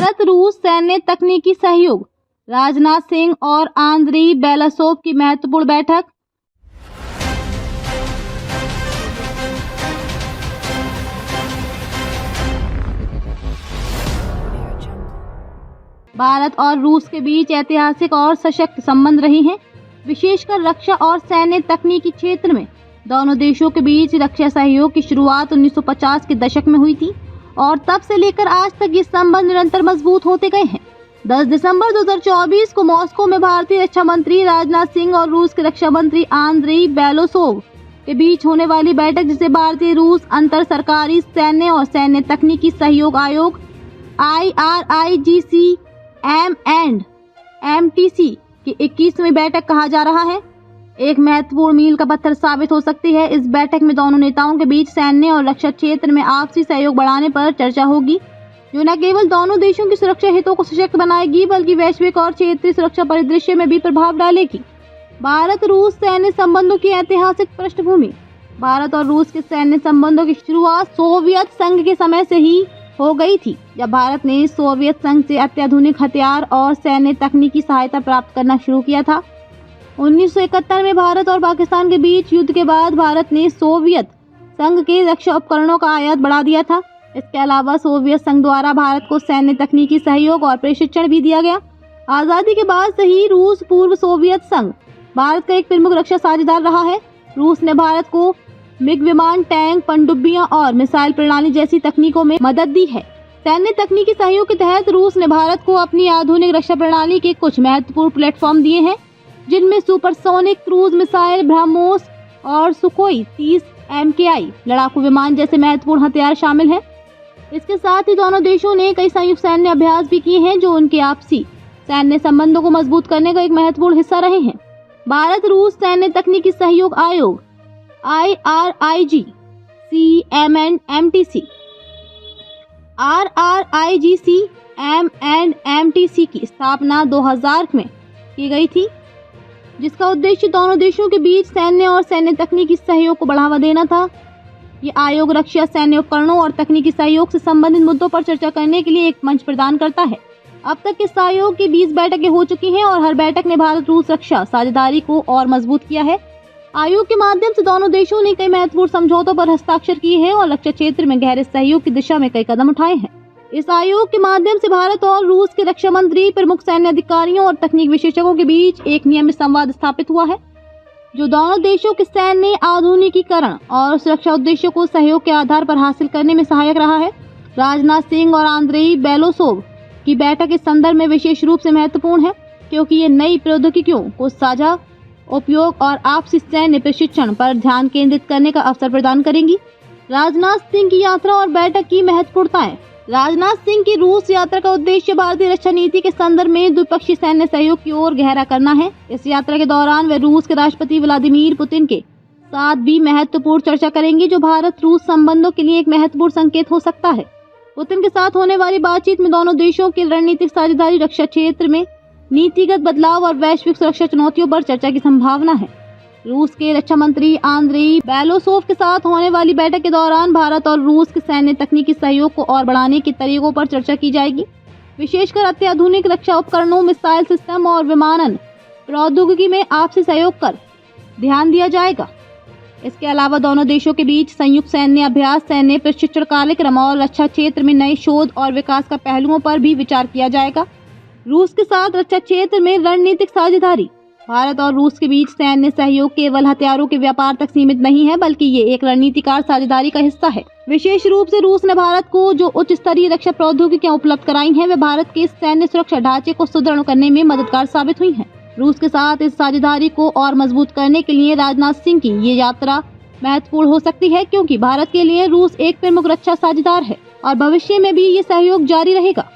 भारत रूस सैन्य तकनीकी सहयोग, राजनाथ सिंह और आंद्री बेलासोव की महत्वपूर्ण बैठक। भारत और रूस के बीच ऐतिहासिक और सशक्त संबंध रहे हैं, विशेषकर रक्षा और सैन्य तकनीकी क्षेत्र में। दोनों देशों के बीच रक्षा सहयोग की शुरुआत 1950 के दशक में हुई थी और तब से लेकर आज तक ये संबंध निरंतर मजबूत होते गए हैं। 10 दिसंबर 2024 को मॉस्को में भारतीय रक्षा मंत्री राजनाथ सिंह और रूस के रक्षा मंत्री आंद्री बेलासोव के बीच होने वाली बैठक, जिसे भारतीय रूस अंतर सरकारी सैन्य और सैन्य तकनीकी सहयोग आयोग IRIGC-M&MTC की 21वीं बैठक कहा जा रहा है, एक महत्वपूर्ण मील का पत्थर साबित हो सकती है। इस बैठक में दोनों नेताओं के बीच सैन्य और रक्षा क्षेत्र में आपसी सहयोग बढ़ाने पर चर्चा होगी, जो न केवल दोनों देशों की सुरक्षा हितों को सशक्त बनाएगी बल्कि वैश्विक और क्षेत्रीय सुरक्षा परिदृश्य में भी प्रभाव डालेगी। भारत रूस सैन्य संबंधों की ऐतिहासिक पृष्ठभूमि। भारत और रूस के सैन्य संबंधों की शुरुआत सोवियत संघ के समय से ही हो गई थी, जब भारत ने सोवियत संघ से अत्याधुनिक हथियार और सैन्य तकनीकी सहायता प्राप्त करना शुरू किया था। 1971 में भारत और पाकिस्तान के बीच युद्ध के बाद भारत ने सोवियत संघ के रक्षा उपकरणों का आयात बढ़ा दिया था। इसके अलावा सोवियत संघ द्वारा भारत को सैन्य तकनीकी सहयोग और प्रशिक्षण भी दिया गया। आज़ादी के बाद से ही रूस पूर्व सोवियत संघ भारत का एक प्रमुख रक्षा साझेदार रहा है। रूस ने भारत को मिग विमान, टैंक, पनडुब्बियां और मिसाइल प्रणाली जैसी तकनीकों में मदद दी है। सैन्य तकनीकी सहयोग के तहत रूस ने भारत को अपनी आधुनिक रक्षा प्रणाली के कुछ महत्वपूर्ण प्लेटफॉर्म दिए हैं, जिनमें सुपरसोनिक क्रूज मिसाइल, ब्रह्मोस और सुखोई 30 MKI लड़ाकू विमान जैसे महत्वपूर्ण हथियार शामिल हैं। इसके साथ ही दोनों देशों ने कई संयुक्त सैन्य अभ्यास भी किए हैं, जो उनके आपसी सैन्य संबंधों को मजबूत करने का एक महत्वपूर्ण हिस्सा रहे हैं। भारत रूस सैन्य तकनीकी सहयोग आयोग IRIGC-M&MTC की स्थापना 2000 में की गई थी, जिसका उद्देश्य दोनों देशों के बीच सैन्य और सैन्य तकनीकी सहयोग को बढ़ावा देना था। ये आयोग रक्षा, सैन्य उपकरणों और तकनीकी सहयोग से संबंधित मुद्दों पर चर्चा करने के लिए एक मंच प्रदान करता है। अब तक इस आयोग की 20 बैठकें हो चुकी हैं और हर बैठक ने भारत रूस रक्षा साझेदारी को और मजबूत किया है। आयोग के माध्यम से दोनों देशों ने कई महत्वपूर्ण समझौतों पर हस्ताक्षर किए हैं और रक्षा क्षेत्र में गहरे सहयोग की दिशा में कई कदम उठाए हैं। इस आयोग के माध्यम से भारत और रूस के रक्षा मंत्री, प्रमुख सैन्य अधिकारियों और तकनीक विशेषज्ञों के बीच एक नियमित संवाद स्थापित हुआ है, जो दोनों देशों के सैन्य आधुनिकीकरण और सुरक्षा उद्देश्यों को सहयोग के आधार पर हासिल करने में सहायक रहा है। राजनाथ सिंह और आंद्रेई बेलासोव की बैठक इस संदर्भ में विशेष रूप से महत्वपूर्ण है, क्योंकि ये नई प्रौद्योगिकियों को साझा उपयोग और आपसी सैन्य प्रशिक्षण पर ध्यान केंद्रित करने का अवसर प्रदान करेंगी। राजनाथ सिंह की यात्रा और बैठक की महत्वपूर्णताएं। राजनाथ सिंह की रूस यात्रा का उद्देश्य भारतीय रक्षा नीति के संदर्भ में द्विपक्षीय सैन्य सहयोग की ओर गहरा करना है। इस यात्रा के दौरान वे रूस के राष्ट्रपति व्लादिमीर पुतिन के साथ भी महत्वपूर्ण चर्चा करेंगे, जो भारत रूस संबंधों के लिए एक महत्वपूर्ण संकेत हो सकता है। पुतिन के साथ होने वाली बातचीत में दोनों देशों की रणनीतिक साझेदारी, रक्षा क्षेत्र में नीतिगत बदलाव और वैश्विक सुरक्षा चुनौतियों पर चर्चा की संभावना है। रूस के रक्षा मंत्री आंद्रेई बेलासोव के साथ होने वाली बैठक के दौरान भारत और रूस के सैन्य तकनीकी सहयोग को और बढ़ाने के तरीकों पर चर्चा की जाएगी, विशेषकर अत्याधुनिक रक्षा उपकरणों, मिसाइल सिस्टम और विमानन प्रौद्योगिकी में आपसी सहयोग कर ध्यान दिया जाएगा। इसके अलावा दोनों देशों के बीच संयुक्त सैन्य अभ्यास, सैन्य प्रशिक्षण कार्यक्रम और रक्षा क्षेत्र में नए शोध और विकास का पहलुओं पर भी विचार किया जाएगा। रूस के साथ रक्षा क्षेत्र में रणनीतिक साझेदारी। भारत और रूस के बीच सैन्य सहयोग केवल हथियारों के व्यापार तक सीमित नहीं है, बल्कि ये एक रणनीतिकार साझेदारी का हिस्सा है। विशेष रूप से रूस ने भारत को जो उच्च स्तरीय रक्षा प्रौद्योगिकियां उपलब्ध कराई हैं, वे भारत के सैन्य सुरक्षा ढांचे को सुदृढ़ करने में मददगार साबित हुई हैं। रूस के साथ इस साझेदारी को और मजबूत करने के लिए राजनाथ सिंह की ये यात्रा महत्वपूर्ण हो सकती है, क्योंकि भारत के लिए रूस एक प्रमुख रक्षा साझेदार है और भविष्य में भी ये सहयोग जारी रहेगा।